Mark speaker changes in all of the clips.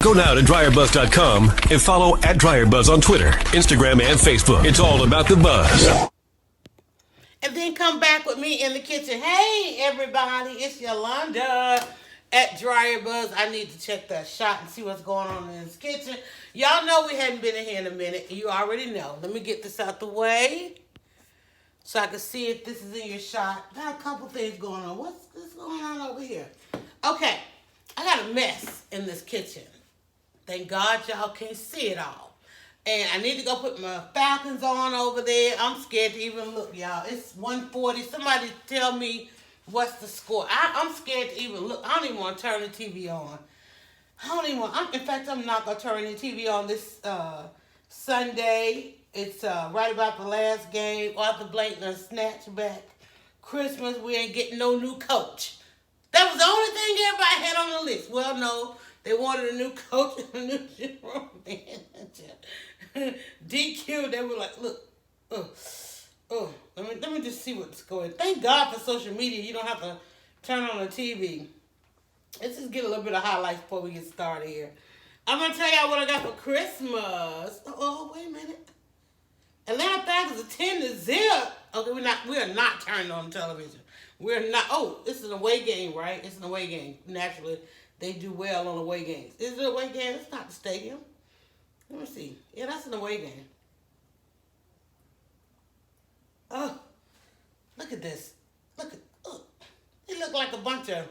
Speaker 1: Go now to dryerbuzz.com and follow @dryerbuzz on Twitter, Instagram, and Facebook. It's all about the buzz.
Speaker 2: And then come back with me in the kitchen. Hey, everybody, it's Yolanda at Dryer Buzz. I need to check that shot and see what's going on in this kitchen. Y'all know we hadn't been in here in a minute. You already know. Let me get this out the way so I can see if this is in your shot. Got a couple things going on. What's going on over here? Okay, I got a mess in this kitchen. Thank God y'all can't see it all. And I need to go put my Falcons on over there. I'm scared to even look, y'all. It's 140. Somebody tell me what's the score. I'm scared to even look. I don't even want to turn the TV on. In fact, I'm not going to turn the TV on this Sunday. It's right about the last game. Arthur Blank done snatched back Christmas. We ain't getting no new coach. That was the only thing everybody had on the list. Well, no. They wanted a new coach and a new general manager. DQ, they were like, look, let me just see what's going on. Thank God for social media. You don't have to turn on the TV. Let's just get a little bit of highlights before we get started here. I'm going to tell y'all what I got for Christmas. Oh, wait a minute. Atlanta Falcons are 10-0. Okay, we are not turning on television. We're not. Oh, it's an away game, right? It's an away game. Naturally, they do well on away games. Is it an away game? It's not the stadium. Let me see. Yeah, that's an away game. Oh, look at this. They look like a bunch of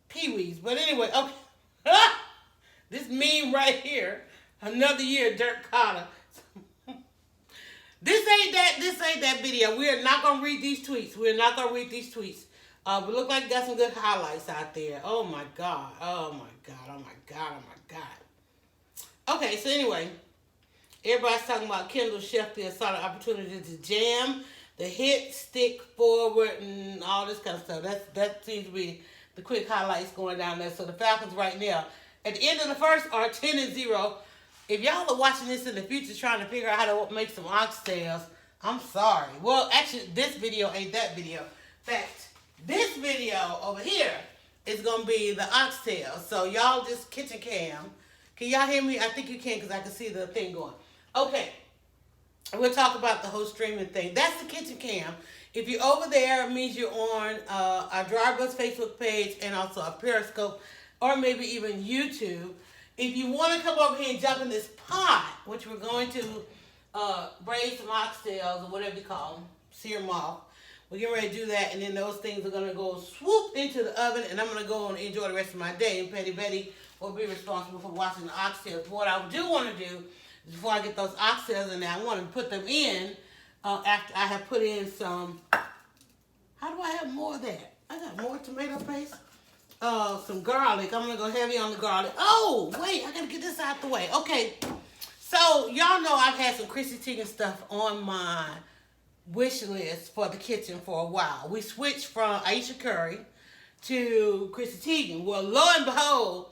Speaker 2: peewees. But anyway, okay. This meme right here. Another year, Dirk Carter. This ain't that video. We are not going to read these tweets. But look like got some good highlights out there. Oh my God. Okay, so anyway, everybody's talking about Kendall Sheffield saw the opportunity to jam the hit, stick forward, and all this kind of stuff. That seems to be the quick highlights going down there. So the Falcons right now, at the end of the first, are 10-0. If y'all are watching this in the future trying to figure out how to make some oxtails, I'm sorry. Well, actually, this video ain't that video. In fact, this video over here is going to be the oxtail. So y'all just kitchen cam. Can y'all hear me? I think you can because I can see the thing going. Okay. We'll talk about the whole streaming thing. That's the kitchen cam. If you're over there, it means you're on our Dryer Buzz Facebook page and also our Periscope or maybe even YouTube. If you want to come over here and jump in this pot, which we're going to braise some oxtails or whatever you call them, sear them off. We're getting ready to do that, and then those things are going to go swoop into the oven, and I'm going to go and enjoy the rest of my day. And Petty Betty will be responsible for watching the oxtails. But what I do want to do, is before I get those oxtails in there, I want to put them in after I have put in some, how do I have more of that? I got more tomato paste. Some garlic. I'm going to go heavy on the garlic. Oh, wait, I got to get this out the way. Okay, so y'all know I've had some Chrissy Teigen stuff on my wish list for the kitchen for a while. We switched from Aisha Curry to Chrissy Teigen. Well, lo and behold,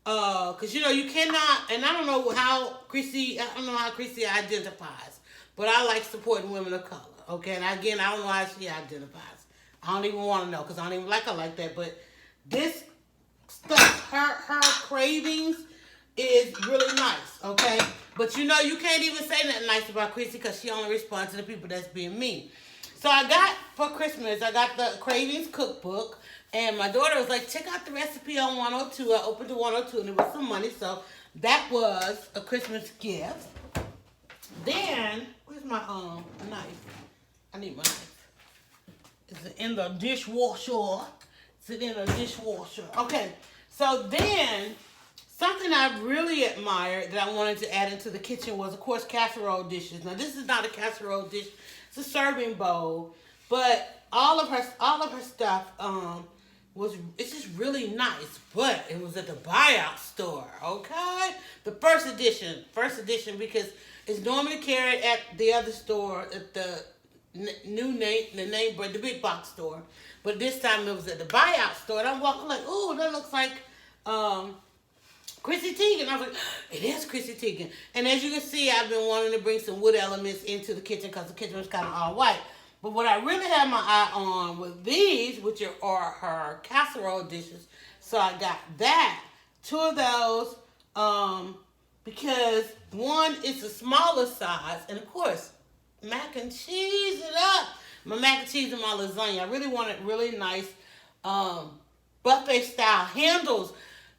Speaker 2: because you cannot, and I don't know how Chrissy identifies, but I like supporting women of color. Okay, and again, I don't know how she identifies. I don't even want to know because I don't even like her like that. But this stuff, her cravings is really nice. Okay. But you can't even say nothing nice about Chrissy because she only responds to the people that's being mean. So I got, for Christmas, I got the Cravings cookbook. And my daughter was like, check out the recipe on 102. I opened to 102 and it was some money. So that was a Christmas gift. Then, where's my knife? I need my knife. Is it in the dishwasher? Okay. So then, something I really admired that I wanted to add into the kitchen was, of course, casserole dishes. Now, this is not a casserole dish; it's a serving bowl. But all of her stuff it's just really nice. But it was at the buyout store, okay? The first edition because it's normally carried at the other store at the the big box store. But this time it was at the buyout store, and I'm walking like, ooh, that looks like Chrissy Teigen. I was like, it is Chrissy Teigen. And as you can see, I've been wanting to bring some wood elements into the kitchen because the kitchen was kind of all white. But what I really had my eye on was these, which are her casserole dishes. So I got that. 2 of those. Because one, it's a smaller size, and of course, mac and cheese it up. My mac and cheese and my lasagna. I really wanted really nice buffet style handles.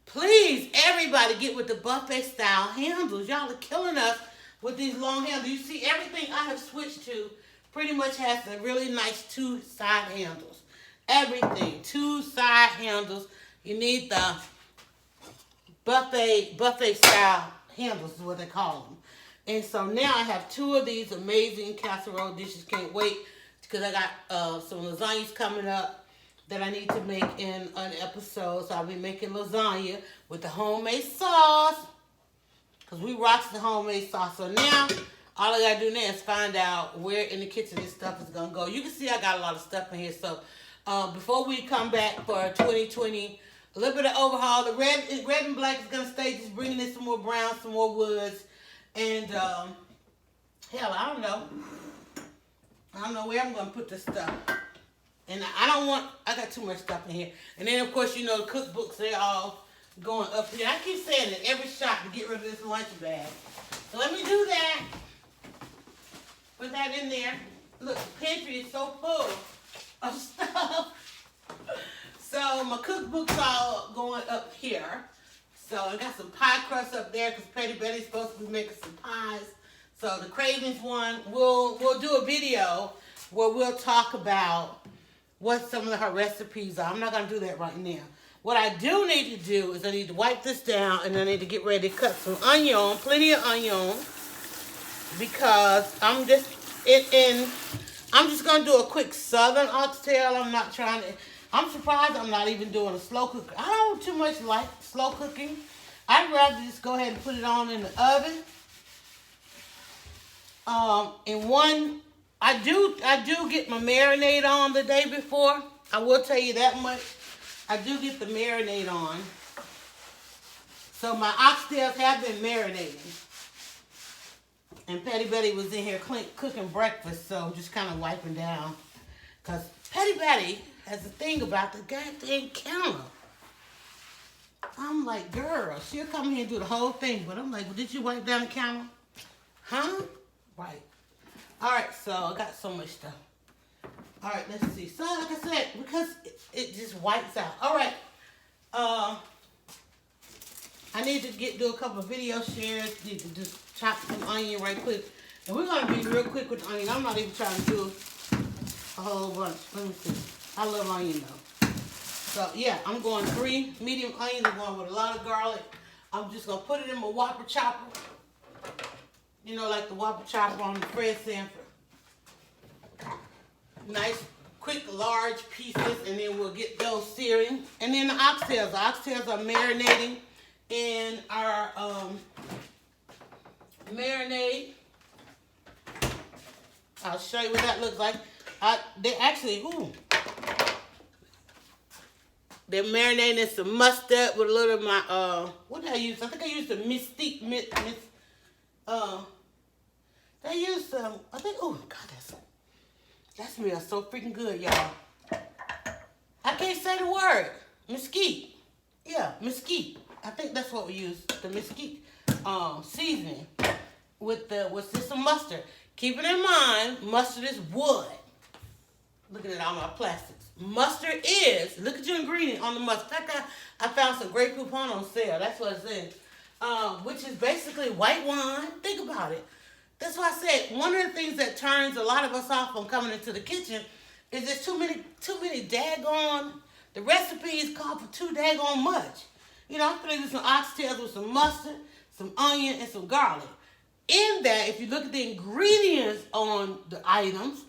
Speaker 2: Please, everybody get with the buffet style handles. Y'all are killing us with these long handles. You see, everything I have switched to pretty much has the really nice two side handles. Everything, two side handles. You need the buffet style handles is what they call them. And so now I have two of these amazing casserole dishes. Can't wait because I got some lasagnas coming up that I need to make in an episode. So I'll be making lasagna with the homemade sauce because we rock the homemade sauce. So now all I gotta do now is find out where in the kitchen this stuff is gonna go. You can see I got a lot of stuff in here. So before we come back for 2020, a little bit of overhaul. The red and black is gonna stay, just bringing in some more browns, some more woods, and hell, I don't know where I'm gonna put this stuff. And I got too much stuff in here. And then of course, you know, the cookbooks, they're all going up here. I keep saying it every shot to get rid of this lunch bag. So let me do that. Put that in there. Look, the pantry is so full of stuff. So my cookbook's all going up here. So I got some pie crust up there because Petty Betty's supposed to be making some pies. So the Cravings one, we'll do a video where we'll talk about what some of her recipes are. I'm not going to do that right now. What I do need to do is I need to wipe this down and I need to get ready to cut some onion, plenty of onion, because I'm just going to do a quick southern oxtail. I'm surprised I'm not even doing a slow cooker. I don't too much like slow cooking. I'd rather just go ahead and put it on in the oven. I do get my marinade on the day before. I will tell you that much. I do get the marinade on. So my oxtails have been marinating. And Petty Betty was in here cooking breakfast, so just kind of wiping down. Because Petty Betty has a thing about the goddamn counter. I'm like, girl, she'll come here and do the whole thing. But I'm like, well, did you wipe down the counter? Huh? Right. All right, so I got so much stuff. All right, let's see. So, like I said, because it just wipes out. All right. I need to do a couple of video shares. Need to just chop some onion right quick. And we're going to be real quick with the onion. I'm not even trying to do a whole bunch. Let me see. I love onion, though. So, yeah, I'm going 3 medium onions. I'm going with a lot of garlic. I'm just going to put it in my Whopper chopper. You know, like the Whopper chopper on the Fred Sanford. Nice, quick, large pieces, and then we'll get those searing. And then the oxtails. The oxtails are marinating in our marinade. I'll show you what that looks like. They're marinating in some mustard with a little of my, what did I use? I think I used the Mystique, they used some, I think, oh, God, that smells so freaking good, y'all. I can't say the word. Mesquite. Yeah, mesquite. I think that's what we use, the mesquite seasoning with just some mustard. Keeping in mind, mustard is wood. Looking at all my plastics. Mustard is, look at your ingredient on the mustard. In fact, I found some Grey Poupon on sale. That's what it's in. Which is basically white wine. Think about it. That's why I said one of the things that turns a lot of us off from coming into the kitchen is there's too many daggone, the recipes call for too daggone much. You know, I'm going to do some oxtails with some mustard, some onion, and some garlic. In that, if you look at the ingredients on the items,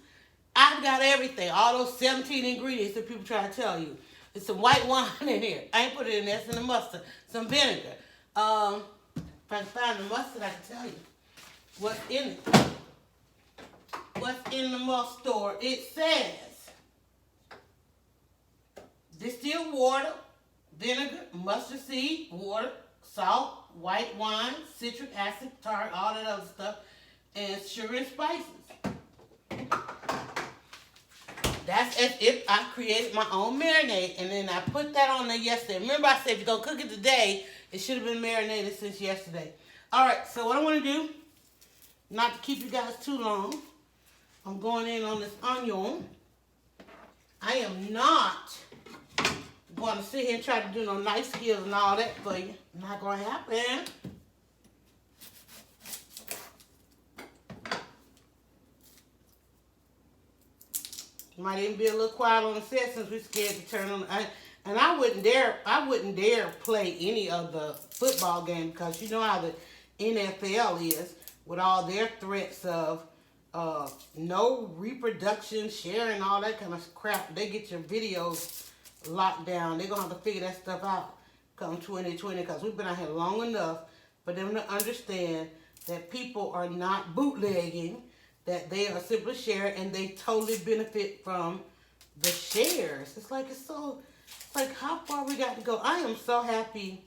Speaker 2: I've got everything. All those 17 ingredients that people try to tell you. There's some white wine in here. I ain't put it in there. It's in the mustard. Some vinegar. If I can find the mustard, I can tell you what's in it. What's in the mustard? It says distilled water, vinegar, mustard seed, water, salt, white wine, citric acid, tart, all that other stuff, and sugar and spices. That's as if I created my own marinade, and then I put that on there yesterday. Remember I said if you're going to cook it today, It should have been marinated since yesterday. All right, so what I want to do, not to keep you guys too long, I'm going in on this onion. I am not going to sit here and try to do no nice skills and all that for you. Not going to happen. Might even be a little quiet on the set since we're scared to turn on. And I wouldn't dare play any of the football game because you know how the NFL is with all their threats of no reproduction, sharing, all that kind of crap. They get your videos locked down. They're going to have to figure that stuff out come 2020 because we've been out here long enough for them to understand that people are not bootlegging, that they are simply sharing, and they totally benefit from the shares. It's like how far we got to go. I am so happy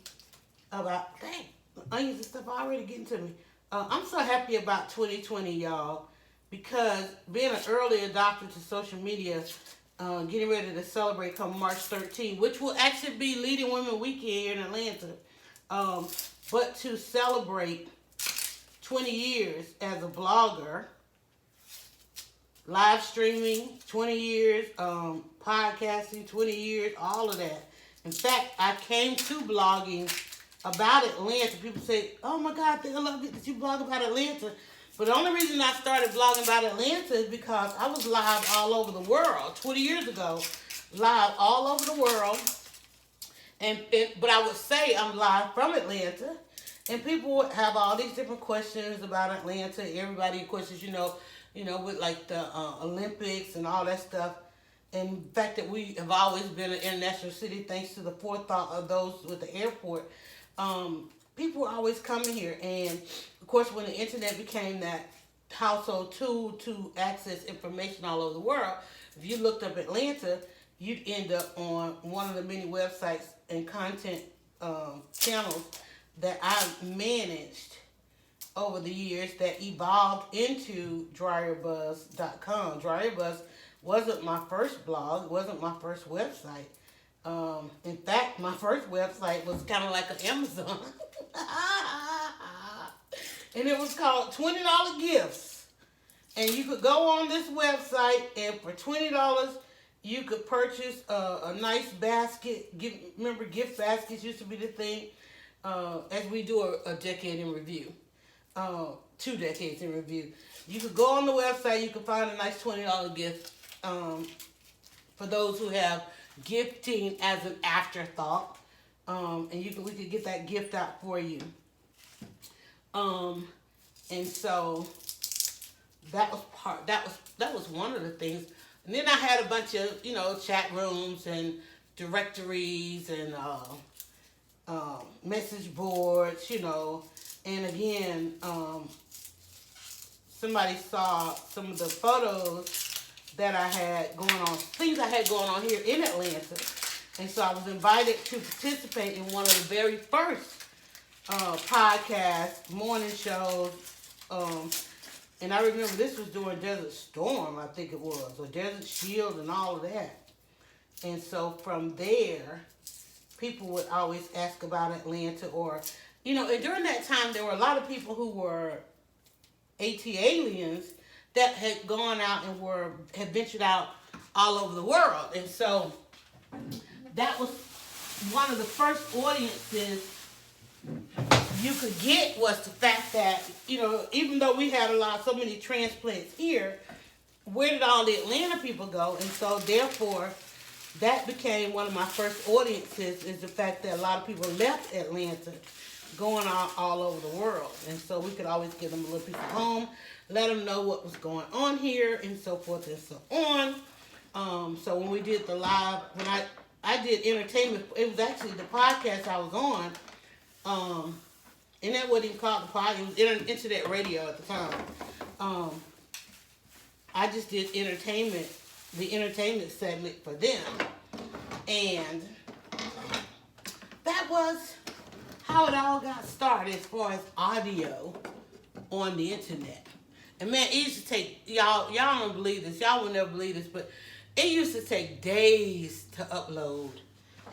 Speaker 2: about, dang, the onions and stuff are already getting to me. I'm so happy about 2020, y'all, because being an early adopter to social media, getting ready to celebrate come March 13th, which will actually be Leading Women Weekend here in Atlanta. But to celebrate 20 years as a blogger, live streaming, 20 years, podcasting, 20 years, all of that. In fact, I came to blogging about Atlanta. People say, oh my God, I think I love it that you blog about Atlanta. But the only reason I started blogging about Atlanta is because I was live all over the world 20 years ago. Live all over the world. But I would say I'm live from Atlanta. And people would have all these different questions about Atlanta. Everybody questions, with like the Olympics and all that stuff. And the fact that we have always been an international city thanks to the forethought of those with the airport. People were always coming here. And, of course, when the internet became that household tool to access information all over the world, if you looked up Atlanta, you'd end up on one of the many websites and content channels that I've managed over the years that evolved into DryerBuzz.com. DryerBuzz wasn't my first blog. It wasn't my first website. In fact, my first website was kind of like an Amazon. And it was called $20 Gifts. And you could go on this website, and for $20, you could purchase a nice basket. Remember, gift baskets used to be the thing. As we do a decade in review. 2 decades in review. You could go on the website, you could find a nice $20 gift for those who have gifting as an afterthought. And we could get that gift out for you. And so that was one of the things. And then I had a bunch of, chat rooms and directories and message boards, and again, somebody saw some of the photos that I had going on, things I had going on here in Atlanta. And so I was invited to participate in one of the very first podcast morning shows. And I remember this was during Desert Storm, I think it was, or Desert Shield and all of that. And so from there, people would always ask about Atlanta or, and during that time, there were a lot of people who were AT-aliens that had gone out and had ventured out all over the world. And so that was one of the first audiences you could get, was the fact that, even though we had so many transplants here, where did all the Atlanta people go? And so therefore, that became one of my first audiences, is the fact that a lot of people left Atlanta going out all over the world. And so we could always give them a little piece of home, let them know what was going on here, and so forth and so on. So when we did the live, when I did entertainment, it was actually the podcast I was on, and that wasn't even called the podcast, it was internet radio at the time. I just did the entertainment segment for them. And that was how it all got started as far as audio on the internet. And man, it used to take, y'all don't believe this, y'all will never believe this, but it used to take days to upload.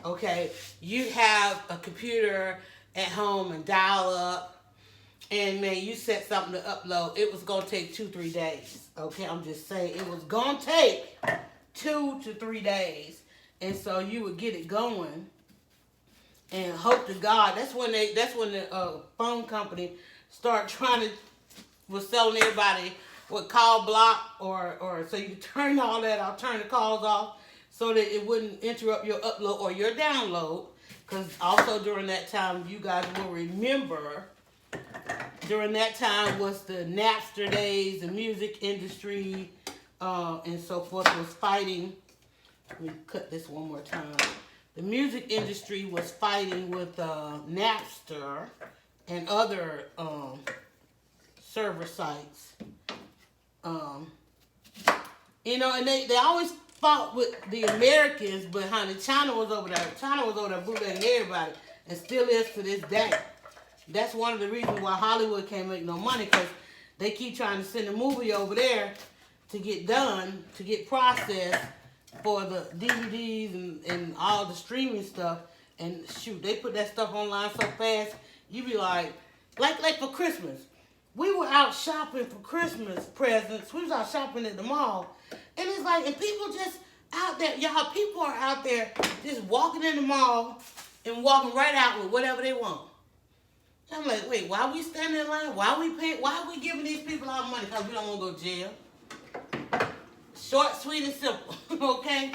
Speaker 2: Okay, you'd have a computer at home and dial up, and man, you set something to upload, it was gonna take 2-3 days. Okay, I'm just saying it was gonna take 2 to 3 days, and so you would get it going, and hope to God. That's when the phone company start trying to was selling everybody what call block or so you turn all that off, turn the calls off, so that it wouldn't interrupt your upload or your download. Because also during that time, you guys will remember, during that time was the Napster days, the music industry, and so forth was fighting. Let me cut this one more time. The music industry was fighting with Napster and other server sites. And they always fought with the Americans, but honey, China was over there. China was over there bootlegging everybody, and still is to this day. That's one of the reasons why Hollywood can't make no money, because they keep trying to send a movie over there to get done, to get processed for the DVDs and all the streaming stuff. And shoot, they put that stuff online so fast, you be like for Christmas. We were out shopping for Christmas presents. We was out shopping at the mall. And it's like, and people just out there, y'all, people are out there just walking in the mall and walking right out with whatever they want. I'm like, wait, why are we standing in line? Why are we paying? Why are we giving these people our money? Because we don't want to go to jail. Short, sweet, and simple, okay?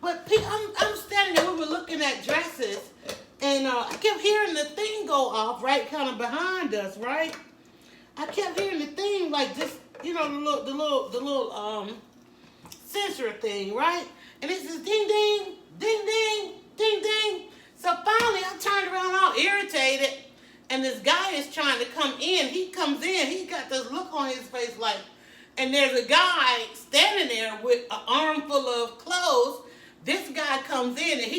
Speaker 2: But I'm standing there, we were looking at dresses, and I kept hearing the thing go off, right, kind of behind us, right? I kept hearing the thing, like just, the little sensor thing, right? And it says ding, ding, ding, ding, ding, ding. So finally, I turned around all irritated, and this guy is trying to come in. He comes in, he got this look on his face like, and there's a guy standing there with an armful of clothes. This guy comes in, and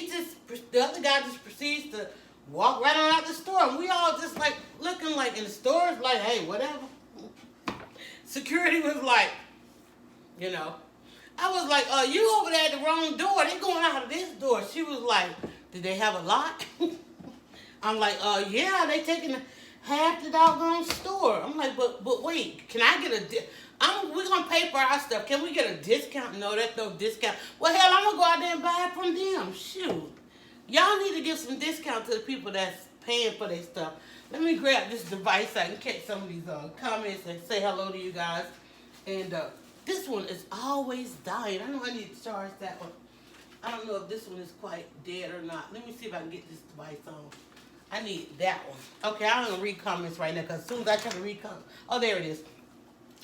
Speaker 2: the other guy just proceeds to walk right on out the store. And we all just like looking like in the stores, like, hey, whatever. Security was like, I was like, you over there at the wrong door. They going out of this door. She was like, did they have a lock? I'm like, yeah, they taking half the doggone store. I'm like, but wait, can I get we're going to pay for our stuff. Can we get a discount? No, that's no discount. Well, hell, I'm going to go out there and buy it from them. Shoot. Y'all need to give some discount to the people that's paying for their stuff. Let me grab this device so I can catch some of these comments and say hello to you guys. And this one is always dying. I know I need to charge that one. I don't know if this one is quite dead or not. Let me see if I can get this device on. I need that one. Okay, I'm going to read comments right now, because as soon as I try to read comments, oh, there it is.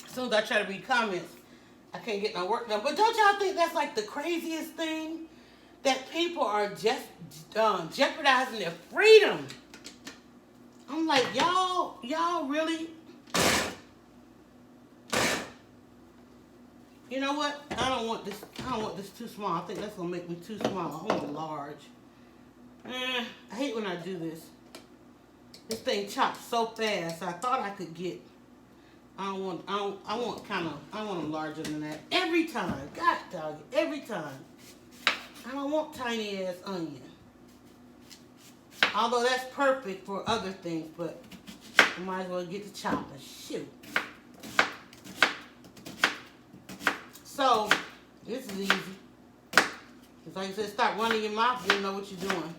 Speaker 2: As soon as I try to read comments, I can't get my work done. But don't y'all think that's like the craziest thing? That people are just jeopardizing their freedom. I'm like, y'all really? You know what? I don't want this too small. I think that's gonna make me too small. I want a large. I hate when I do this. This thing chops so fast. I thought I could get. I want them larger than that every time. God dog it, every time. I don't want tiny ass onion. Although that's perfect for other things, but I might as well get the chopper. Shoot. So, this is easy. It's like I said, start running your mouth, you know what you're doing.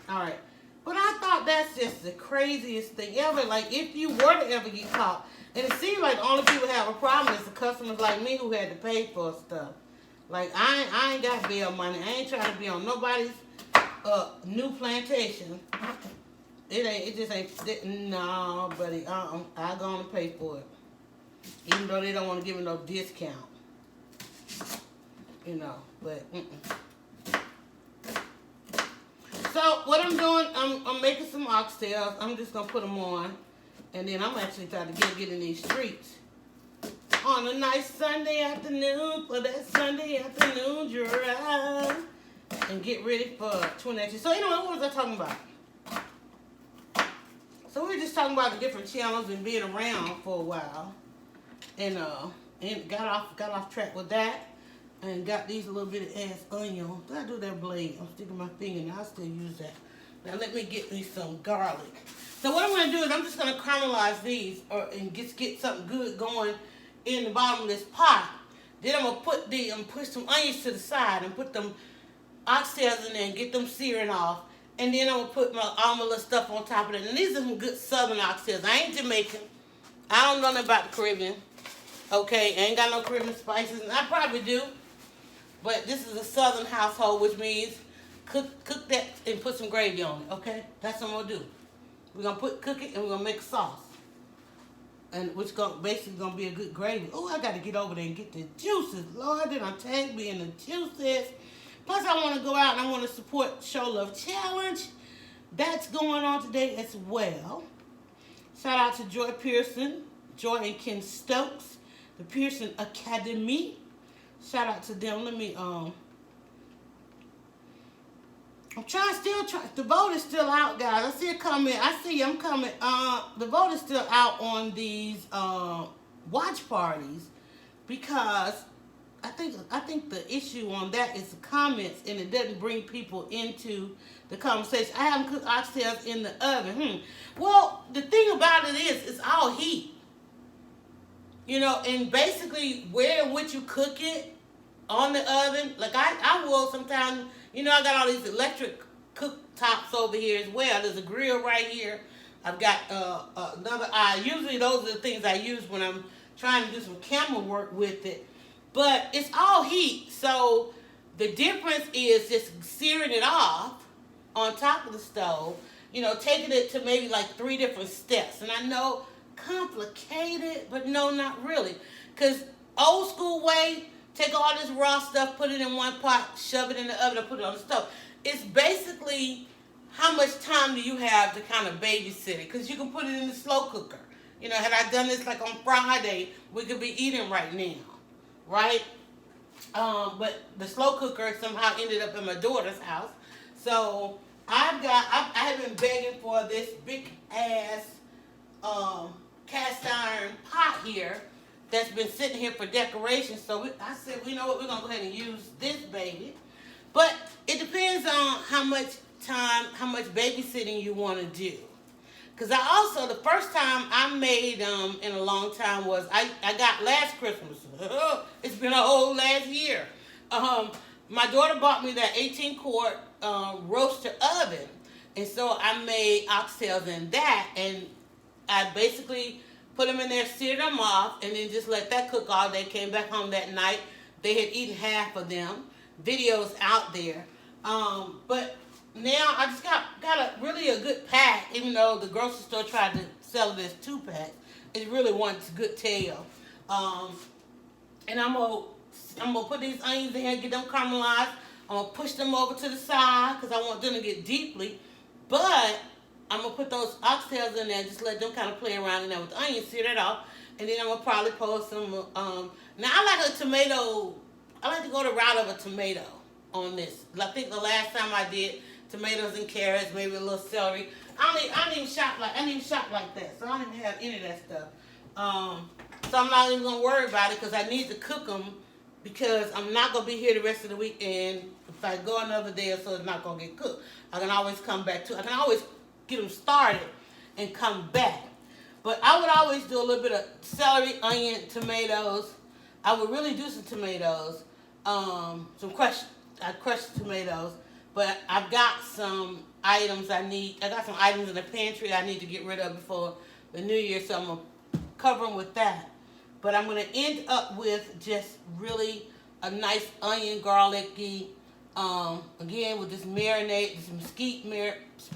Speaker 2: Alright. But I thought that's just the craziest thing ever. Like, if you were to ever get caught, and it seems like the only people who have a problem is the customers like me who had to pay for stuff. Like, I ain't got bail money. I ain't trying to be on nobody's new plantation. It just ain't, no, buddy, I gonna pay for it. Even though they don't want to give me no discount. But, So, what I'm doing, I'm making some oxtails. I'm just gonna put them on. And then I'm actually trying to get in these streets. On a nice Sunday afternoon for that Sunday afternoon drive. And get ready for 2019. So anyway, what was I talking about? So we were just talking about the different channels and being around for a while. And got off track with that. And got these little bit of ass onions. Did I do that blade? I'm sticking my finger and I'll still use that. Now let me get me some garlic. So what I'm going to do is I'm just going to caramelize these and get something good going in the bottom of this pot. Then I'm going to push some onions to the side and put them oxtails in there and get them searing off. And then I'm going to put all my little stuff on top of it. And these are some good southern oxtails. I ain't Jamaican. I don't know nothing about the Caribbean. Okay, I ain't got no Caribbean spices. And I probably do. But this is a southern household, which means cook that and put some gravy on it. Okay? That's what I'm going to do. We're going to cook it and we're going to make a sauce. And which basically going to be a good gravy. Oh, I got to get over there and get the juices. Lord, they done tag me in the juices. Plus, I want to go out and I want to support Show Love Challenge. That's going on today as well. Shout out to Joy Pearson, Joy and Ken Stokes, the Pearson Academy. Shout out to them. Let me, I'm still trying. The vote is still out, guys. I see a comment. I'm coming. The vote is still out on these watch parties because I think the issue on that is the comments, and it doesn't bring people into the conversation. I haven't cooked oxtails in the oven. Well, the thing about it is, it's all heat. You know, and basically where and which you cook it on the oven. Like I will sometimes, you know, I got all these electric cooktops over here as well. There's a grill right here. I've got another eye. Usually those are the things I use when I'm trying to do some camera work with it. But it's all heat, so the difference is just searing it off on top of the stove, you know, taking it to maybe like 3 different steps. And I know, complicated, but no, not really. Because old school way, take all this raw stuff, put it in one pot, shove it in the oven, and put it on the stove. It's basically how much time do you have to kind of babysit it? Because you can put it in the slow cooker. You know, had I done this like on Friday, we could be eating right now. Right? But the slow cooker somehow ended up in my daughter's house. So I have been begging for this big ass cast iron pot here that's been sitting here for decoration. So I said, well, you know what, we're gonna go ahead and use this baby. But it depends on how much babysitting you want to do. Because I also, the first time I made in a long time was, I got last Christmas. It's been a whole last year. My daughter bought me that 18-quart roaster oven. And so I made oxtails in that. And I basically put them in there, seared them off, and then just let that cook all day. Came back home that night. They had eaten half of them. Videos out there. But now I just got really a good pack, even though the grocery store tried to sell it as 2-pack. It really wants a good tail. And I'm gonna put these onions in here, get them caramelized. I'm gonna push them over to the side because I want them to get deeply. But I'm gonna put those oxtails in there and just let them kind of play around in there with the onions, sear that off. And then I'm gonna probably pour some. Now I like a tomato. I like to go the route of a tomato on this. I think the last time I did tomatoes and carrots, maybe a little celery. I don't even shop like that, so I don't even have any of that stuff. So I'm not even gonna worry about it because I need to cook them because I'm not gonna be here the rest of the week. And if I go another day or so, it's not gonna get cooked. I can always come back to. I can always get them started and come back. But I would always do a little bit of celery, onion, tomatoes. I would really do some tomatoes, I crushed tomatoes. But I've got some items I got some items in the pantry I need to get rid of before the new year, so I'm going to cover them with that. But I'm going to end up with just really a nice onion, garlicky, again with this marinade, this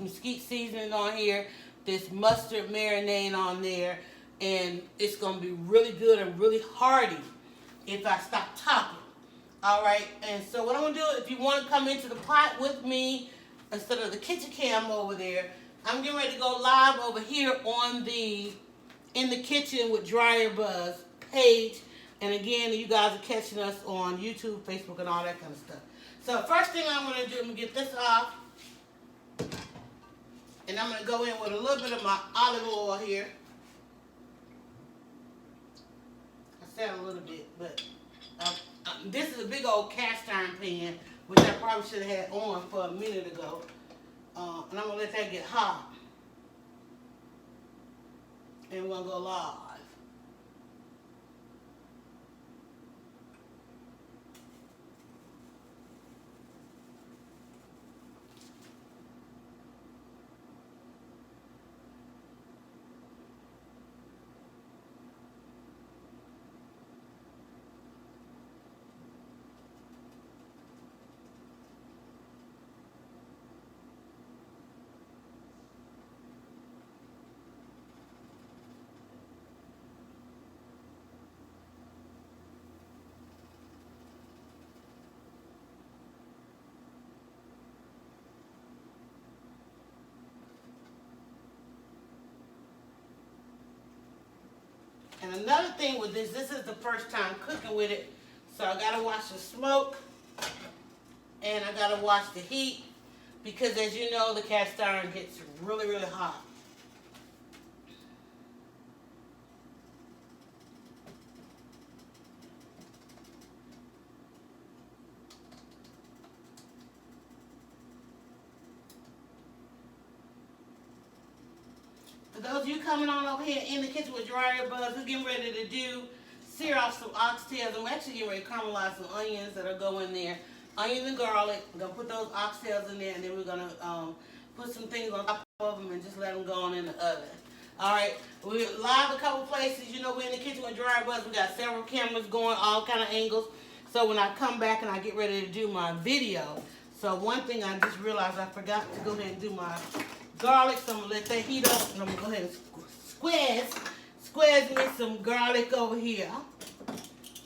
Speaker 2: mesquite seasoning on here, this mustard marinade on there, and it's going to be really good and really hearty if I stop talking. All right, and so what I'm going to do, if you want to come into the pot with me, instead of the kitchen cam over there, I'm getting ready to go live over here on In the Kitchen with Dryer Buzz page. And again, you guys are catching us on YouTube, Facebook, and all that kind of stuff. So first thing I'm going to do, I'm going to get this off. And I'm going to go in with a little bit of my olive oil here. I said a little bit, but this is a big old cast iron pan, which I probably should have had on for a minute ago. And I'm going to let that get hot. And we're going to go live. And another thing with this is the first time cooking with it, so I gotta watch the smoke and I gotta watch the heat because, as you know, the cast iron gets really, really hot. For those of you coming on over here in the kitchen with Dryer Buzz, we're getting ready to sear off some oxtails, and we're actually getting ready to caramelize some onions that'll go in there. Onions and garlic. We're going to put those oxtails in there, and then we're going to put some things on top of them and just let them go on in the oven. Alright, we're live a couple places. You know, we're in the kitchen with Dryer Buzz. We got several cameras going, all kind of angles. So when I come back and I get ready to do my video, so one thing I just realized I forgot to go ahead and do my garlic, so I'm going to let that heat up, and I'm going to go ahead and squeeze me some garlic over here.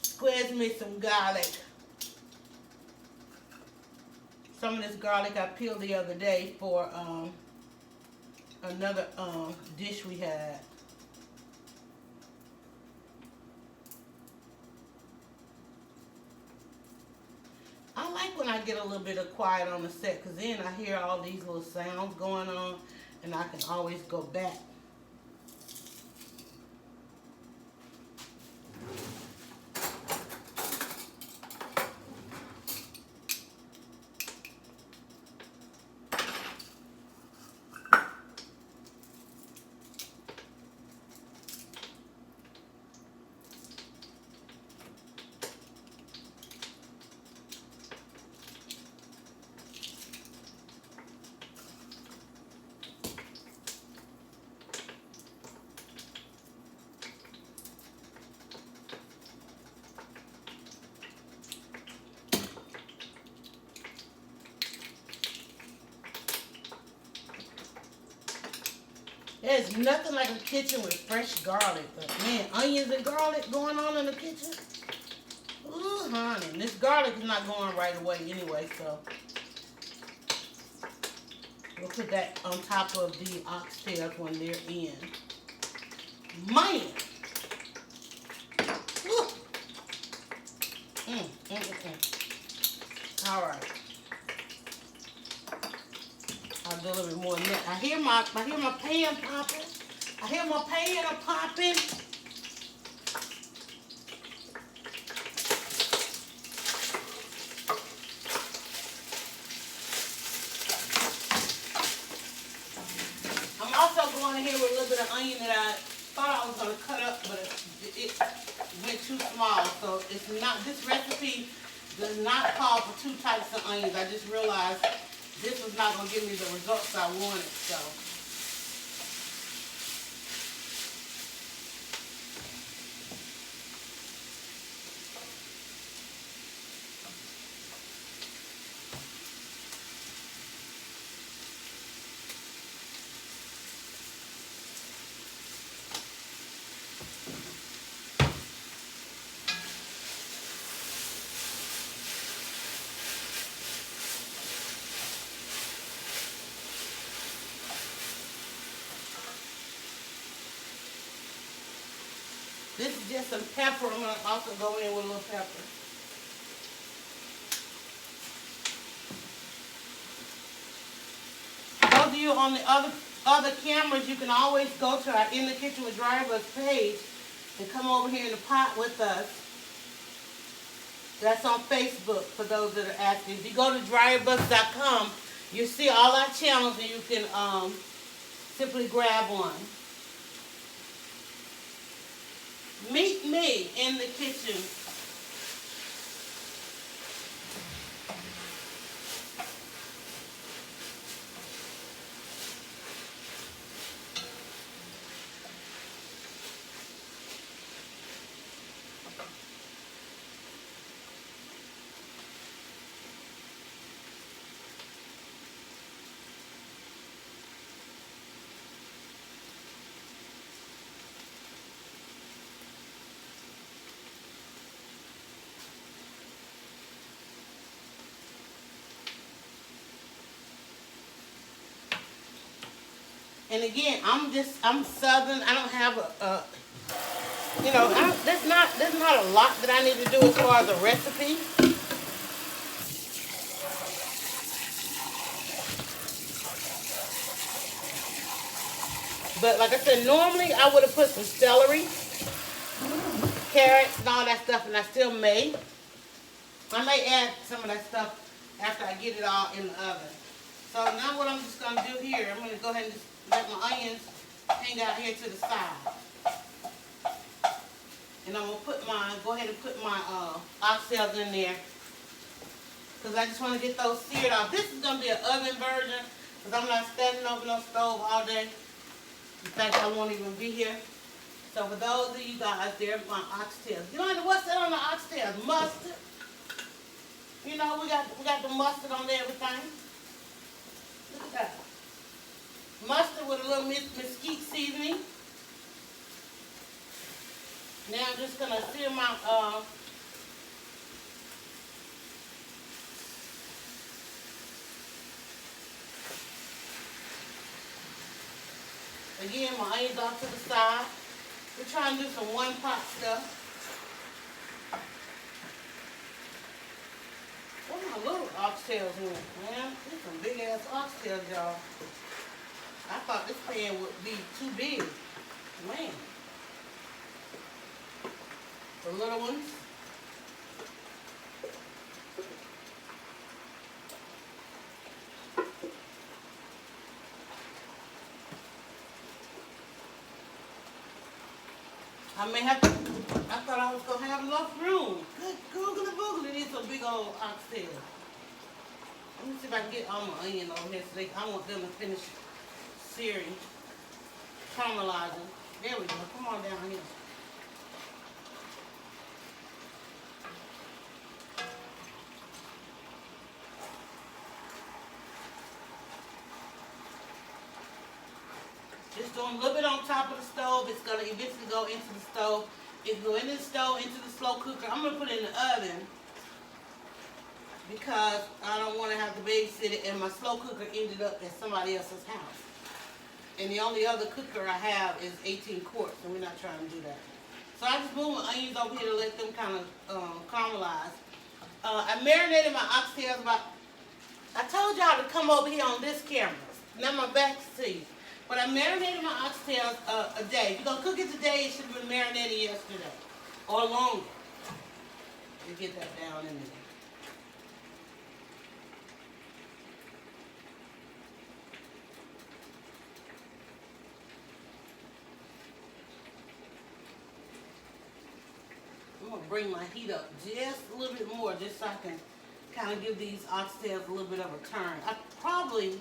Speaker 2: Squeeze me some garlic. Some of this garlic I peeled the other day for another dish we had. I like when I get a little bit of quiet on the set, because then I hear all these little sounds going on and I can always go back. There's nothing like a kitchen with fresh garlic. But man, onions and garlic going on in the kitchen. Ooh, honey. This garlic is not going right away anyway, so we'll put that on top of the oxtails when they're in. Man! Ooh. All right. I'll do a little bit more than that. I hear my pan popping. I hear my pan popping. I'm also going in here with a little bit of onion that I thought I was going to cut up, but it went too small. So it's not, this recipe does not call for 2 types of onions. I just realized this was not going to give me the results I wanted, so. This is just some pepper. I'm going to also go in with a little pepper. Those of you on the other cameras, you can always go to our In the Kitchen with Dryer Buzz page and come over here in the pot with us. That's on Facebook for those that are asking. If you go to dryerbuzz.com, You see all our channels and you can simply grab one. Meet me in the kitchen. And again, I'm Southern. I don't have there's not a lot that I need to do as far as a recipe. But like I said, normally I would have put some celery, carrots, and all that stuff, and I still may. I may add some of that stuff after I get it all in the oven. So now what I'm just going to do here, I'm going to go ahead and just let my onions hang out here to the side. And I'm going to go ahead and put my oxtails in there. Because I just want to get those seared off. This is going to be an oven version. Because I'm not standing over no stove all day. In fact, I won't even be here. So for those of you guys, there's my oxtails. You know what's that on the oxtails? Mustard. You know, we got the mustard on there, everything. Look at that. Mustard with a little mesquite seasoning. Now I'm just gonna sear my again, my onions off to the side. We're trying to do some one pot stuff. What my little oxtails in, man? These some big ass oxtails, y'all. I thought this pan would be too big. Man. The little ones. I may have to, I thought I was going to have enough room. Good googly boogly, these some big old oxtails. Let me see if I can get all my onion over here so I want them to finish searing, caramelizing. There we go, come on down here. Just doing a little bit on top of the stove. It's going to eventually go into the stove. It's going into the stove, into the slow cooker. I'm going to put it in the oven because I don't want to have to babysit it, and my slow cooker ended up at somebody else's house. And the only other cooker I have is 18 quarts, and we're not trying to do that. So I just moved my onions over here to let them kind of caramelize. I marinated my oxtails about, I told y'all to come over here on this camera. Now my back's to you. But I marinated my oxtails a day. If you're going to cook it today, it should have been marinated yesterday or longer. You get that down in there. I'm going to bring my heat up just a little bit more just so I can kind of give these oxtails a little bit of a turn. I probably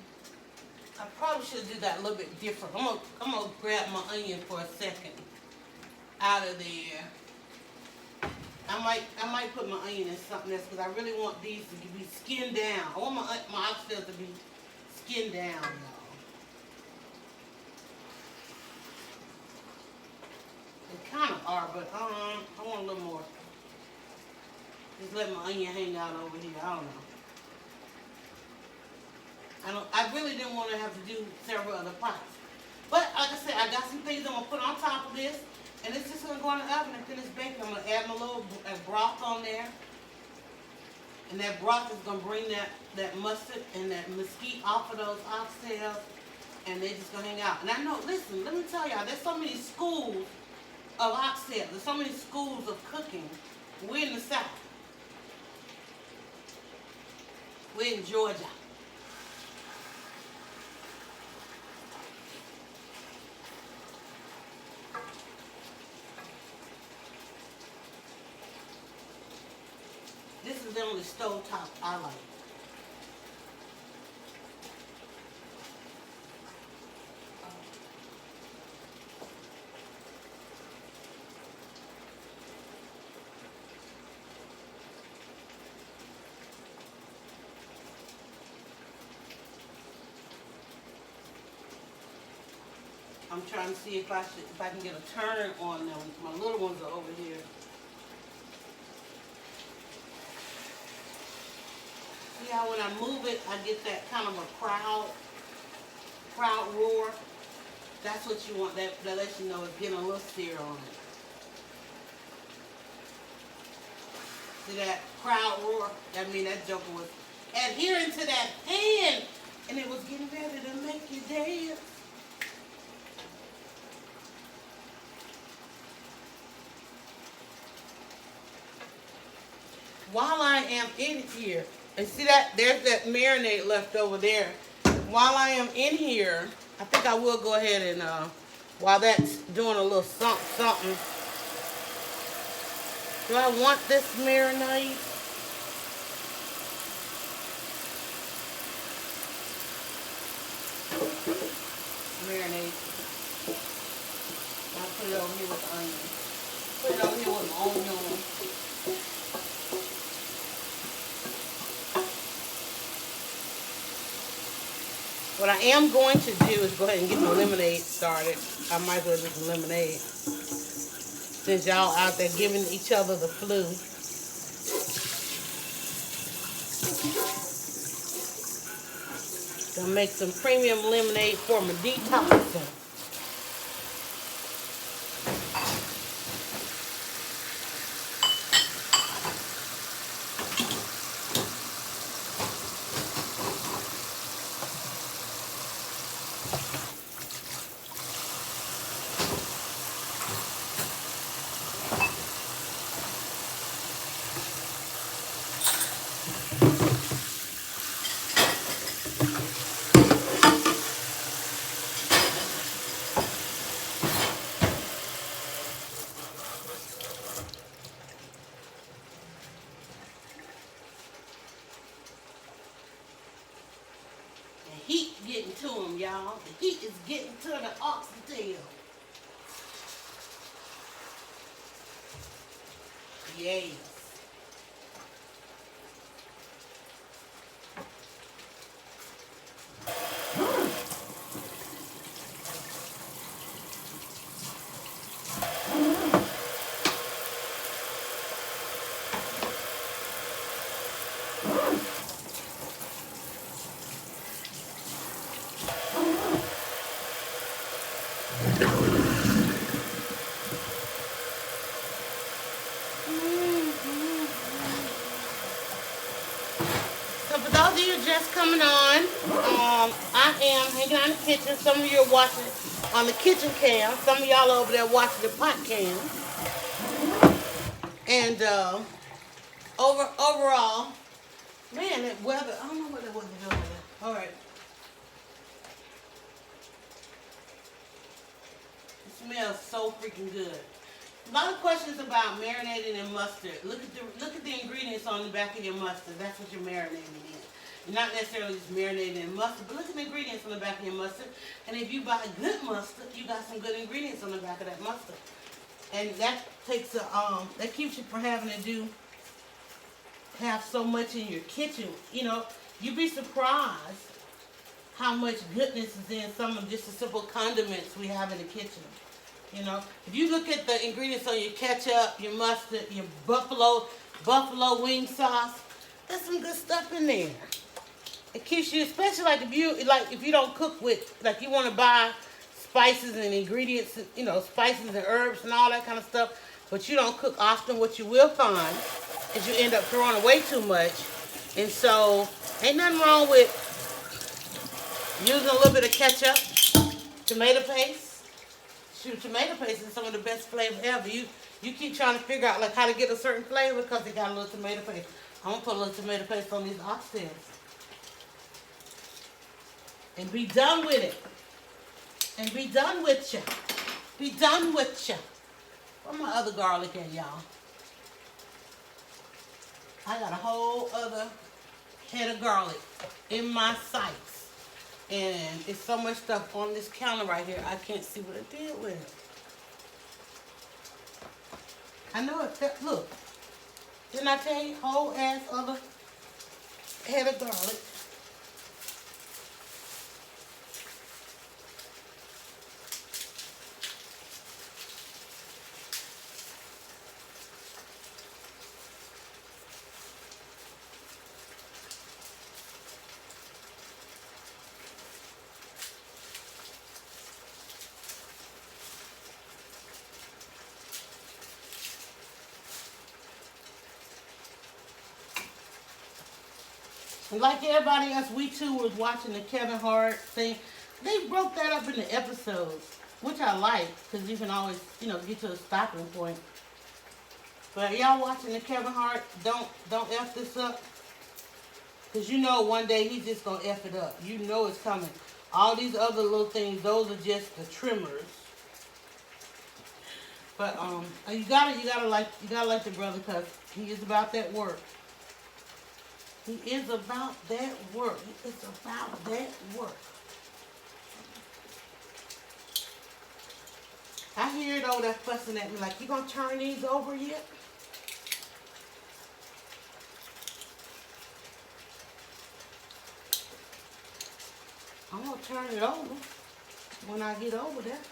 Speaker 2: should do that a little bit different. I'm gonna grab my onion for a second out of there. I might put my onion in something else because I really want these to be skinned down. I want my oxtails to be skinned down, y'all. They kind of are, but I want a little more. Just let my onion hang out over here. I don't know. I really didn't want to have to do several other pots. But like I said, I got some things I'm going to put on top of this. And it's just going to go in the oven and finish baking. I'm going to add my little broth on there. And that broth is going to bring that mustard and that mesquite off of those oxtails. And they're just going to hang out. And I know, listen, let me tell y'all, there's so many schools of oxtails. There's so many schools of cooking. We're in the South. We're in Georgia. accidentally stovetop I like. I'm trying to see if I can get a turn on them. My little ones are over here. See how when I move it, I get that kind of a crowd roar. That's what you want. That lets you know it's getting a little sear on it. See that crowd roar? That means that joker was adhering to that pan, and it was getting ready to make you dance. While I am in here, and see that there's that marinade left over there. While I am in here, I think I will go ahead and while that's doing a little something. Do I want this marinade? Marinade. I'll put it over here with the onion. Put it over here with my onion. What I am going to do is go ahead and get my lemonade started. I might as well do some lemonade. Since y'all out there giving each other the flu. Gonna make some premium lemonade for my detoxing. Heat getting to them, y'all. The heat is getting to the oxtail. Yes. So for those of you just coming on, I am hanging out in the kitchen. Some of you are watching on the kitchen cam. Some of y'all are over there watching the pot cam. And overall, man, that weather, I don't know what that weather doing. All right. It smells so freaking good. A lot of questions about marinating in mustard. Look at the ingredients on the back of your mustard. That's what you're marinating in. You're not necessarily just marinating in mustard, but look at the ingredients on the back of your mustard. And if you buy good mustard, you got some good ingredients on the back of that mustard. And that takes that keeps you from having to have so much in your kitchen. You know, you'd be surprised how much goodness is in some of just the simple condiments we have in the kitchen. You know, if you look at the ingredients on your ketchup, your mustard, your buffalo wing sauce, there's some good stuff in there. It keeps you, especially if you don't cook with, like you want to buy spices and ingredients, you know, spices and herbs and all that kind of stuff, but you don't cook often. What you will find is you end up throwing away too much. And so, ain't nothing wrong with using a little bit of ketchup, tomato paste. Shoot, tomato paste is some of the best flavor ever. You keep trying to figure out like how to get a certain flavor because they got a little tomato paste. I'm gonna put a little tomato paste on these oxtails. And be done with it. And be done with ya. Be done with ya. Where my other garlic at, y'all? I got a whole other head of garlic in my sights. And it's so much stuff on this counter right here, I can't see what I did with it. I know it felt, look, didn't I tell you, whole ass other head of garlic. Like everybody else, we too was watching the Kevin Hart thing. They broke that up into episodes, which I like, because you can always, get to a stopping point. But y'all watching the Kevin Hart, don't F this up. Because you know one day he's just going to F it up. You know it's coming. All these other little things, those are just the trimmers. But you gotta like the brother, because he is about that work. He is about that work. He is about that work. I hear it over there fussing at me like, you gonna turn these over yet? I'm gonna turn it over when I get over there.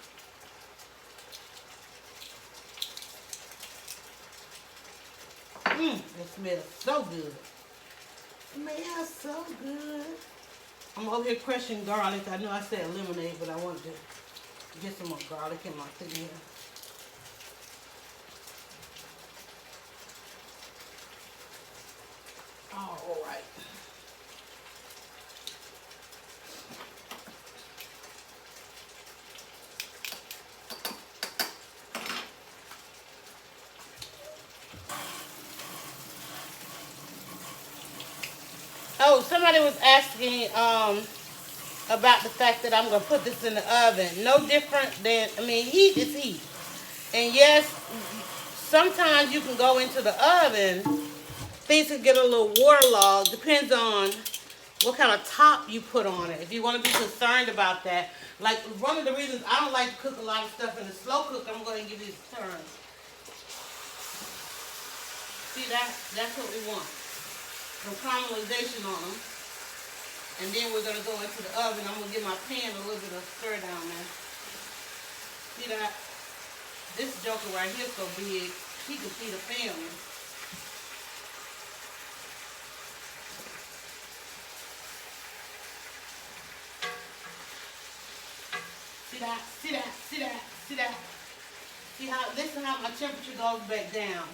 Speaker 2: It smells so good. It smells so good. I'm over here crushing garlic. I know I said lemonade, but I wanted to get some more garlic in my thing here. All right. Oh, somebody was asking about the fact that I'm going to put this in the oven. No different than, heat is heat. And yes, sometimes you can go into the oven, things can get a little waterlogged. Depends on what kind of top you put on it. If you want to be concerned about that. Like, one of the reasons I don't like to cook a lot of stuff in the slow cook, I'm going to give these a turn. See, that's what we want. Some caramelization on them. And then we're going to go into the oven. I'm going to give my pan a little bit of stir down there. See that? This joker right here is so big, he can feed a family. See that? See that? See that? See that? See how, listen how my temperature goes back down.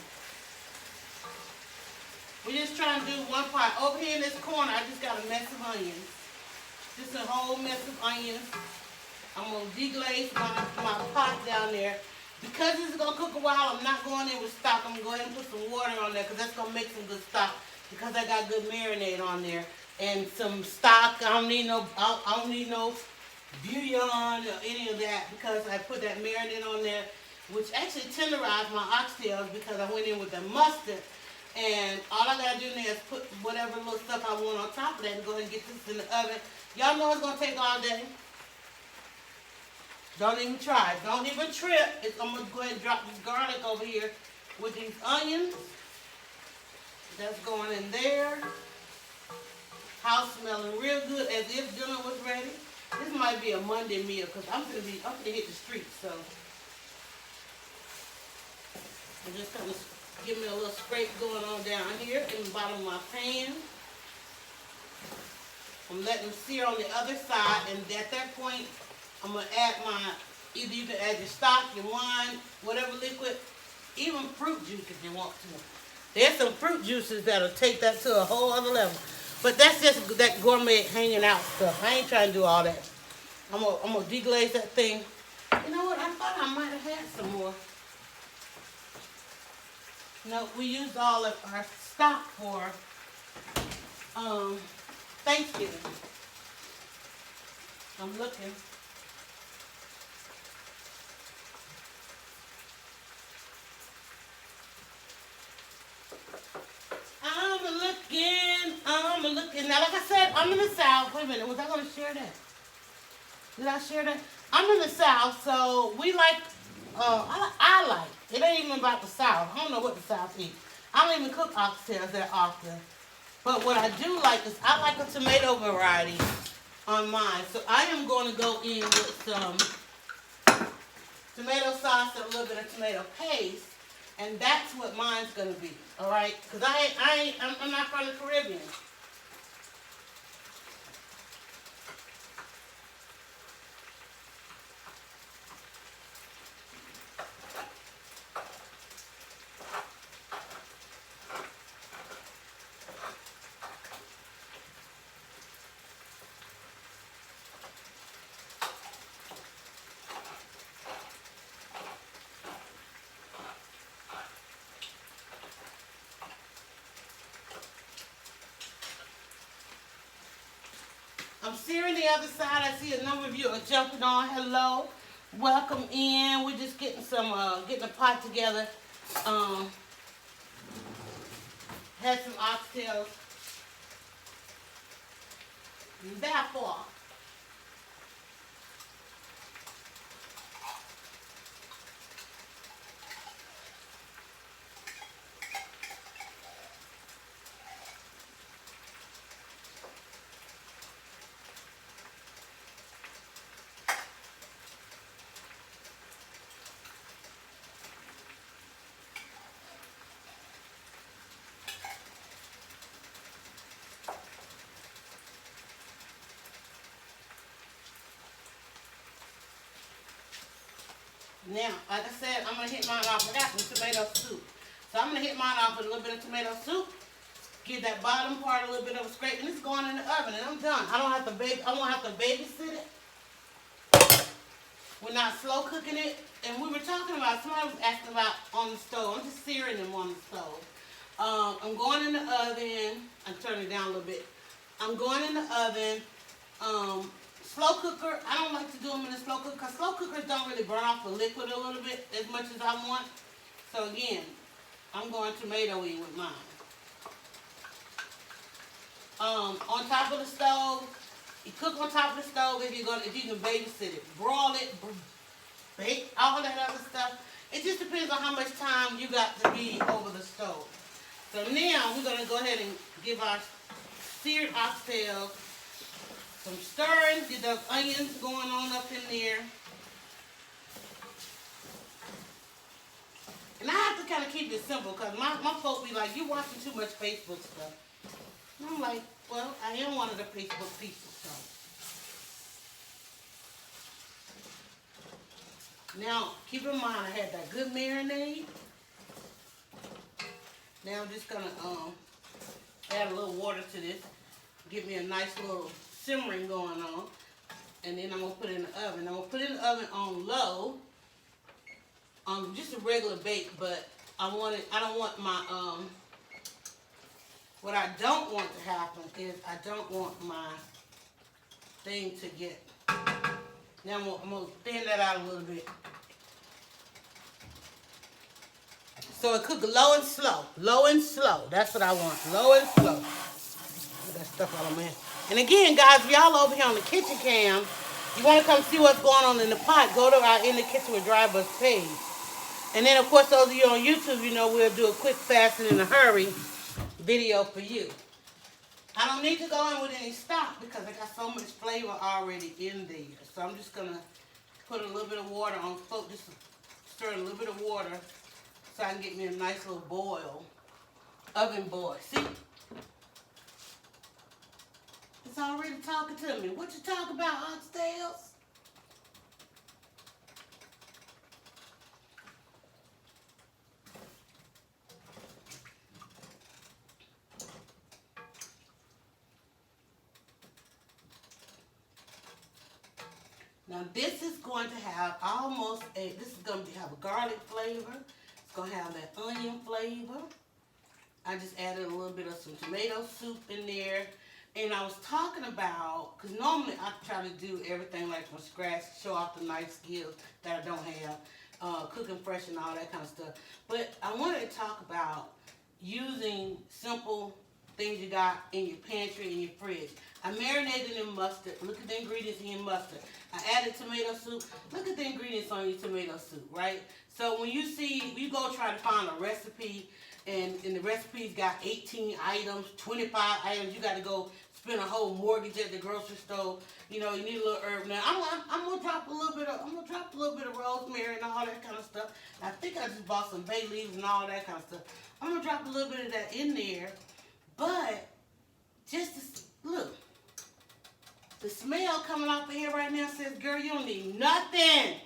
Speaker 2: We're just trying to do one part. Over here in this corner, I just got a mess of onions. Just a whole mess of onions. I'm going to deglaze my pot down there. Because this is going to cook a while, I'm not going in with stock. I'm going to go ahead and put some water on there because that's going to make some good stock. Because I got good marinade on there. And some stock. I don't need no bouillon or any of that because I put that marinade on there, which actually tenderized my oxtails because I went in with the mustard. And all I gotta do now is put whatever little stuff I want on top of that and go ahead and get this in the oven. Y'all know it's gonna take all day. Don't even try. Don't even trip. I'm gonna go ahead and drop this garlic over here with these onions. That's going in there. House smelling real good as if dinner was ready. This might be a Monday meal because I'm gonna hit the streets, so I'm just gonna give me a little scrape going on down here in the bottom of my pan. I'm letting them sear on the other side, and at that point, I'm gonna add either you can add your stock, your wine, whatever liquid, even fruit juice if you want to. There's some fruit juices that'll take that to a whole other level. But that's just that gourmet hanging out stuff. I ain't trying to do all that. I'm gonna deglaze that thing. You know what? I thought I might have had some more. No, we used all of our stock for Thanksgiving. I'm looking. I'm I'm in the South. Wait a minute, was I going to share that? Did I share that? I'm in the South, so we like, I like, it ain't even about the South. I don't know what the South eats. I don't even cook oxtails that often. But what I do like is I like a tomato variety on mine. So I am going to go in with some tomato sauce and a little bit of tomato paste. And that's what mine's going to be, all right? Because I'm not from the Caribbean. I'm searing the other side. I see a number of you are jumping on. Hello, welcome in. We're just getting getting a pot together. Had some oxtails. Therefore, now, like I said, I'm going to hit mine off. I got some tomato soup. So I'm going to hit mine off with a little bit of tomato soup. Give that bottom part a little bit of a scrape. And it's going in the oven. And I'm done. I won't have to babysit it. We're not slow cooking it. And we were talking about, somebody was asking about on the stove. I'm just searing them on the stove. I'm going in the oven. I'm turning it down a little bit. I'm going in the oven. Slow cooker, I don't like to do them in a slow cooker because slow cookers don't really burn off the liquid a little bit as much as I want. So again, I'm going tomato-y with mine. On top of the stove, you cook on top of the stove if you can babysit it. Broil it, bake, all that other stuff. It just depends on how much time you got to be over the stove. So now we're going to go ahead and give our seared oxtails some stirring, get those onions going on up in there. And I have to kind of keep it simple because my folks be like, you watching too much Facebook stuff. And I'm like, well, I am one of the Facebook people, so. Now, keep in mind, I had that good marinade. Now I'm just going to add a little water to this. Give me a nice little simmering going on. And then I'm going to put it in the oven. I'm going to put it in the oven on low. Just a regular bake, but I don't want my, what I don't want to happen is I don't want my thing to get, now I'm going to thin that out a little bit. So it cook low and slow. Low and slow. That's what I want. Low and slow. Look at that stuff all on my hand. And again, guys, if y'all over here on the kitchen cam, you want to come see what's going on in the pot, go to our In the Kitchen with Dry Buzz page. And then, of course, those of you on YouTube, you know we'll do a quick fast and in a hurry video for you. I don't need to go in with any stock because I got so much flavor already in there. So I'm just going to put a little bit of water on, just stir a little bit of water so I can get me a nice little boil, oven boil. See? It's already talking to me. What you talk about, oxtails? Now this is going to have have a garlic flavor. It's going to have that onion flavor. I just added a little bit of some tomato soup in there. And I was talking about, because normally I try to do everything like from scratch, show off the nice skills that I don't have, cooking fresh and all that kind of stuff. But I wanted to talk about using simple things you got in your pantry and your fridge. I marinated in mustard. Look at the ingredients in your mustard. I added tomato soup. Look at the ingredients on your tomato soup, right? So when you go try to find a recipe, and the recipe's got 18 items, 25 items, you got to go spend a whole mortgage at the grocery store. You know, you need a little herb. Now I'm gonna drop a little bit of rosemary and all that kind of stuff. I think I just bought some bay leaves and all that kind of stuff. I'm gonna drop a little bit of that in there, but look, the smell coming off of here right now says, girl, you don't need nothing.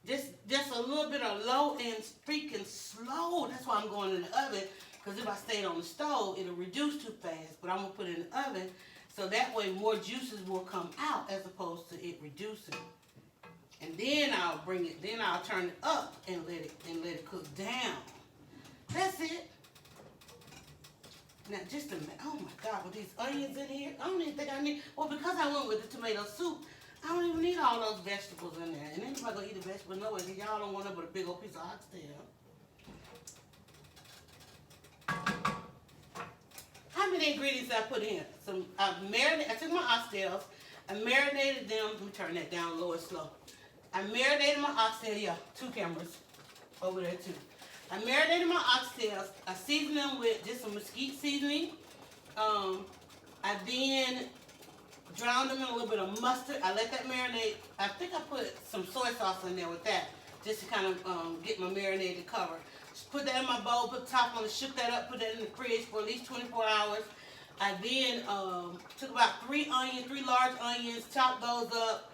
Speaker 2: Just a little bit of low and freaking slow. That's why I'm going in the oven, because if I stayed on the stove, it'll reduce too fast. But I'm gonna put it in the oven, so that way more juices will come out as opposed to it reducing. And then I'll turn it up and let it cook down. That's it. Now just a minute. Oh my God, with these onions in here, I don't even think I need. Well, because I went with the tomato soup, I don't even need all those vegetables in there. And anybody gonna eat a vegetable? No way. Y'all don't want it but a big old piece of oxtail. How many ingredients I put in? I took my oxtails, I marinated them. Let me turn that down low and slow. I marinated my oxtail, 2 cameras over there too. I marinated my oxtails. I seasoned them with just some mesquite seasoning. I then drowned them in a little bit of mustard. I let that marinate. I think I put some soy sauce in there with that, just to kind of get my marinated cover. Just put that in my bowl, put the top on it, shook that up, put that in the fridge for at least 24 hours. I then took about 3 large onions, chopped those up,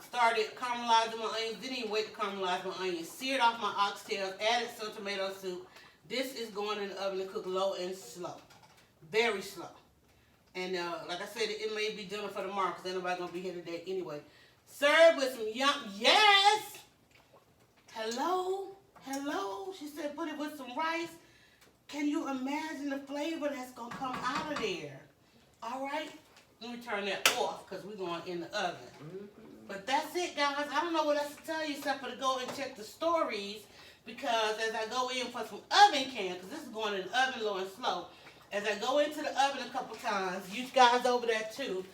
Speaker 2: started caramelizing my onions, didn't even wait to caramelize my onions, seared off my oxtails, added some tomato soup. This is going in the oven to cook low and slow, very slow. And like I said, it may be dinner for tomorrow because ain't nobody going to be here today anyway. Serve with some yes! Hello? She said put it with some rice. Can you imagine the flavor that's going to come out of there? All right? Let me turn that off because we're going in the oven. But that's it, guys. I don't know what else to tell you except for to go and check the stories, because as I go in for some oven cans, because this is going in the oven low and slow, as I go into the oven a couple times, you guys over there too,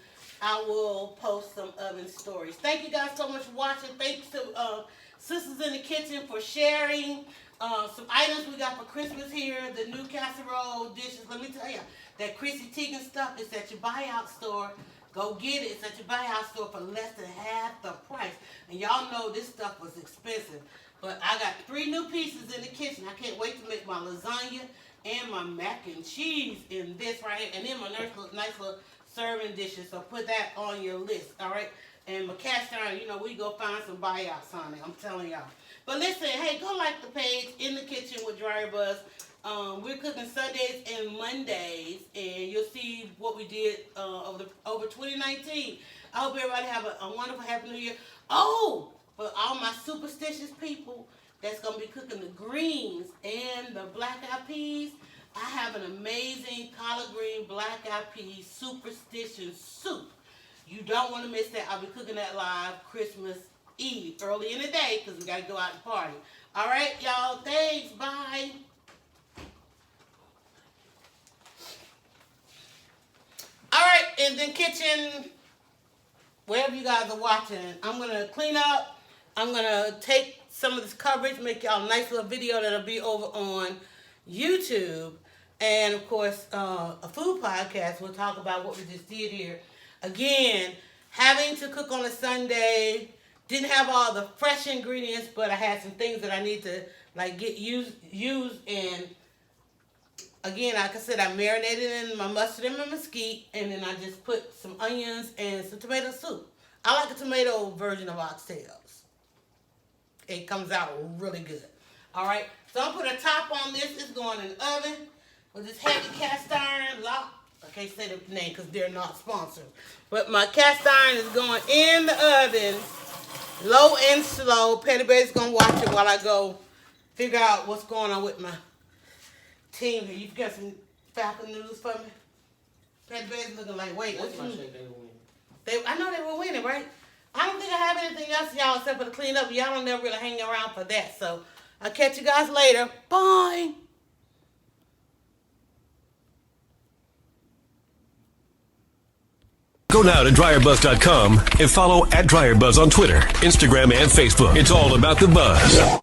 Speaker 2: I will post some oven stories. Thank you guys so much for watching. Thanks to Sisters in the Kitchen for sharing some items we got for Christmas here, the new casserole dishes. Let me tell you, that Chrissy Teigen stuff is at your buyout store. Go get it. It's at your buyout store for less than half the price. And y'all know this stuff was expensive. But I got 3 new pieces in the kitchen. I can't wait to make my lasagna and my mac and cheese in this right here. And then my nice little serving dishes. So put that on your list, all right? And my cast iron, we go find some buyouts on it. I'm telling y'all. But listen, hey, go like the page In the Kitchen with Dryer Buzz. We're cooking Sundays and Mondays, and you'll see what we did over 2019. I hope everybody have a wonderful, happy New Year. Oh, for all my superstitious people that's going to be cooking the greens and the black-eyed peas, I have an amazing collard green black-eyed peas superstition soup. You don't want to miss that. I'll be cooking that live Christmas Eve, early in the day, because we got to go out and party. All right, y'all. Thanks. Bye. All right, in the kitchen, wherever you guys are watching, I'm going to clean up. I'm going to take some of this coverage, make y'all a nice little video that'll be over on YouTube. And, of course, a food podcast. We'll talk about what we just did here. Again, having to cook on a Sunday, didn't have all the fresh ingredients, but I had some things that I need to get used. And again, like I said, I marinated in my mustard and my mesquite, and then I just put some onions and some tomato soup. I like a tomato version of oxtails. It comes out really good. All right, so I'm putting a top on this. It's going in the oven with this heavy cast iron lock. I can't say the name because they're not sponsored. But my cast iron is going in the oven, low and slow. Petty Baby's going to watch it while I go figure out what's going on with my team here. You got some Falcon news for me? Petty Baby's looking like, wait.
Speaker 3: That's my shit, they will win.
Speaker 2: I know they were winning, right? I don't think I have anything else, y'all, except for the cleanup. Y'all don't never really hang around for that. So I'll catch you guys later. Bye.
Speaker 1: Go now to dryerbuzz.com and follow @dryerbuzz on Twitter, Instagram, and Facebook. It's all about the buzz.